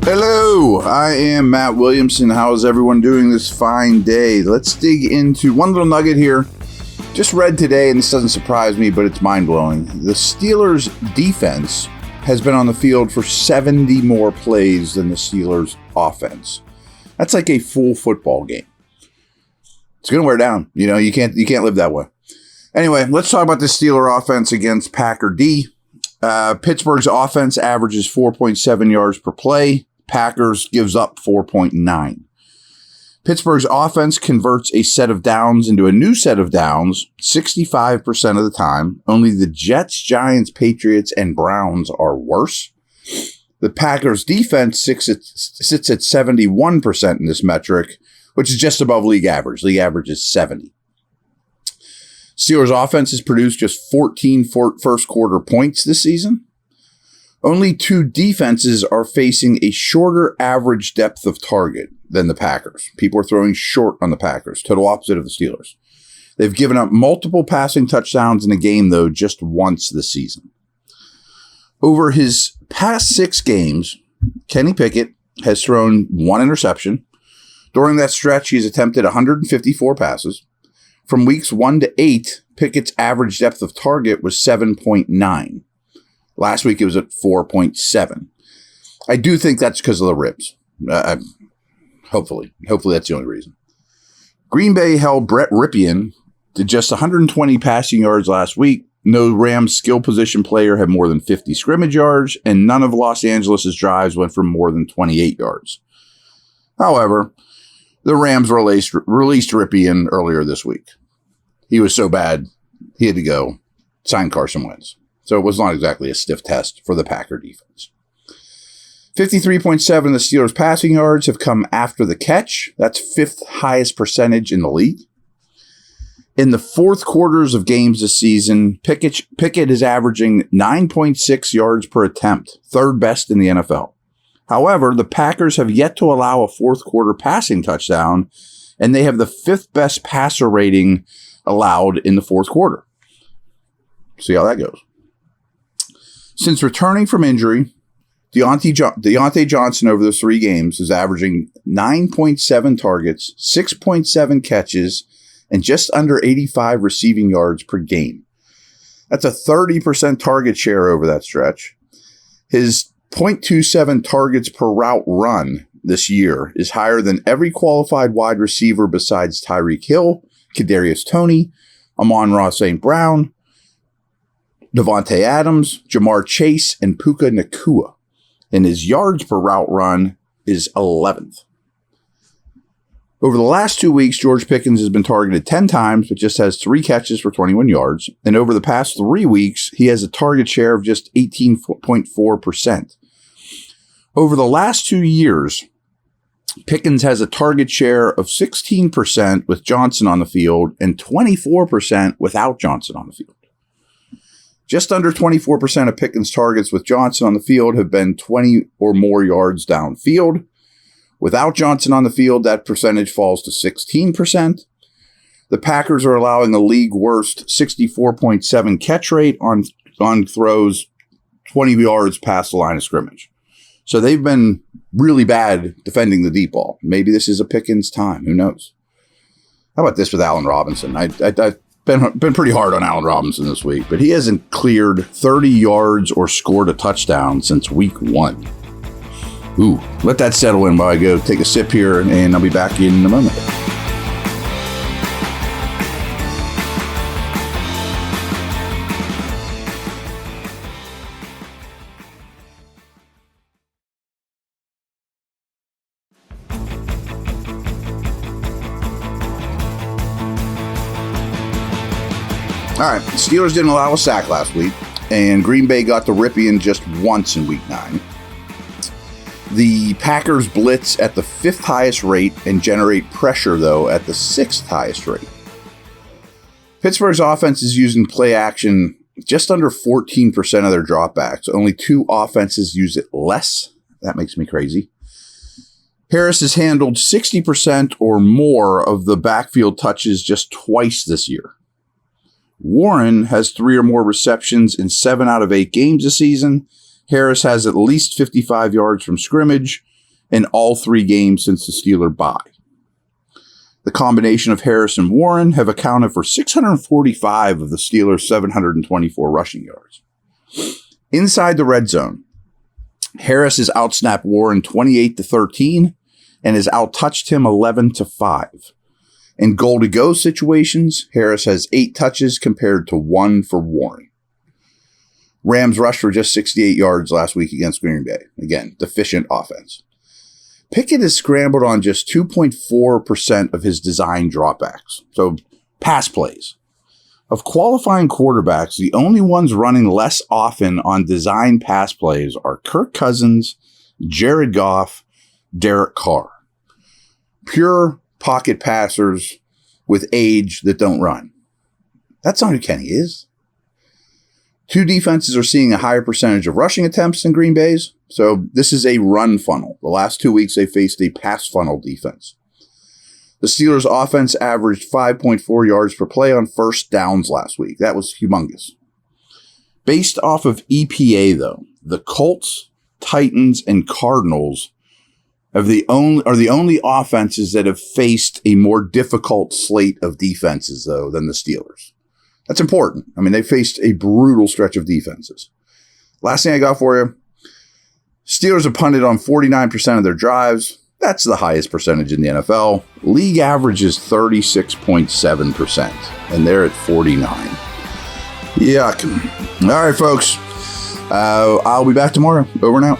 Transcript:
Hello, I am Matt Williamson. How is everyone doing this fine day? Let's dig into one little nugget here. Just read today, and this doesn't surprise me, but it's mind-blowing. The Steelers' defense has been on the field for 70 more plays than the Steelers' offense. That's like a full football game. It's going to wear down. You know, you can't live that way. Anyway, let's talk about the Steeler offense against Packer D. Pittsburgh's offense averages 4.7 yards per play. Packers gives up 4.9. Pittsburgh's offense converts a set of downs into a new set of downs 65% of the time. Only the Jets, Giants, Patriots, and Browns are worse. The Packers' defense sits at 71% in this metric, which is just above league average. League average is 70. Steelers' offense has produced just 14 first quarter points this season. Only two defenses are facing a shorter average depth of target than the Packers. People are throwing short on the Packers, total opposite of the Steelers. They've given up multiple passing touchdowns in a game, though, just once this season. Over his past 6 games, Kenny Pickett has thrown 1 interception. During that stretch, he's attempted 154 passes. From weeks 1 to 8, Pickett's average depth of target was 7.9. Last week, it was at 4.7. I do think that's because of the ribs. Hopefully that's the only reason. Green Bay held Brett Ripien to just 120 passing yards last week. No Rams skill position player had more than 50 scrimmage yards, and none of Los Angeles' drives went for more than 28 yards. However, the Rams released Ripien earlier this week. He was so bad, he had to go sign Carson Wentz. So it was not exactly a stiff test for the Packer defense. 53.7 of the Steelers' passing yards have come after the catch. That's 5th highest percentage in the league. In the fourth quarters of games this season, Pickett is averaging 9.6 yards per attempt, 3rd best in the NFL. However, the Packers have yet to allow a fourth quarter passing touchdown, and they have the 5th best passer rating allowed in the fourth quarter. See how that goes. Since returning from injury, Deontay Johnson over those 3 games is averaging 9.7 targets, 6.7 catches, and just under 85 receiving yards per game. That's a 30% target share over that stretch. His 0.27 targets per route run this year is higher than every qualified wide receiver besides Tyreek Hill, Kadarius Toney, Amon-Ra St. Brown, Devontae Adams, Jamar Chase, and Puka Nacua. And his yards per route run is 11th. Over the last 2 weeks, George Pickens has been targeted 10 times, but just has 3 catches for 21 yards. And over the past 3 weeks, he has a target share of just 18.4%. Over the last 2 years, Pickens has a target share of 16% with Johnson on the field and 24% without Johnson on the field. Just under 24% of Pickens' targets with Johnson on the field have been 20 or more yards downfield. Without Johnson on the field, that percentage falls to 16%. The Packers are allowing a league worst 64.7 catch rate on throws 20 yards past the line of scrimmage. So they've been really bad defending the deep ball. Maybe this is a Pickens time. Who knows? How about this with Allen Robinson? I've been pretty hard on Allen Robinson this week, but he hasn't cleared 30 yards or scored a touchdown since week 1. Ooh, let that settle in while I go take a sip here, and I'll be back in a moment. All right, the Steelers didn't allow a sack last week, and Green Bay got the Ripien just once in week 9. The Packers blitz at the 5th highest rate and generate pressure, though, at the 6th highest rate. Pittsburgh's offense is using play action just under 14% of their dropbacks. Only 2 offenses use it less. That makes me crazy. Harris has handled 60% or more of the backfield touches just twice this year. Warren has 3 or more receptions in 7 out of 8 games this season. Harris has at least 55 yards from scrimmage. in all 3 games since the Steeler bye. The combination of Harris and Warren have accounted for 645 of the Steelers' 724 rushing yards. Inside the red zone, Harris has outsnapped Warren 28-13 and has outtouched him 11-5. In goal-to-go situations, Harris has 8 touches compared to 1 for Warren. Rams rushed for just 68 yards last week against Green Bay. Again, deficient offense. Pickett has scrambled on just 2.4% of his design dropbacks, so pass plays. Of qualifying quarterbacks, the only ones running less often on design pass plays are Kirk Cousins, Jared Goff, Derek Carr. Pure pocket passers with age that don't run. That's not who Kenny is. 2 defenses are seeing a higher percentage of rushing attempts than Green Bay's, so this is a run funnel. The last 2 weeks they faced a pass funnel defense. The Steelers' offense averaged 5.4 yards per play on first downs last week. That was humongous. Based off of EPA, though, the Colts, Titans, and Cardinals are the only offenses that have faced a more difficult slate of defenses, though, than the Steelers. That's important. I mean, they faced a brutal stretch of defenses. Last thing I got for you, Steelers have punted on 49% of their drives. That's the highest percentage in the NFL. League average is 36.7%, and they're at 49. Yuck. All right, folks. I'll be back tomorrow. Over and out.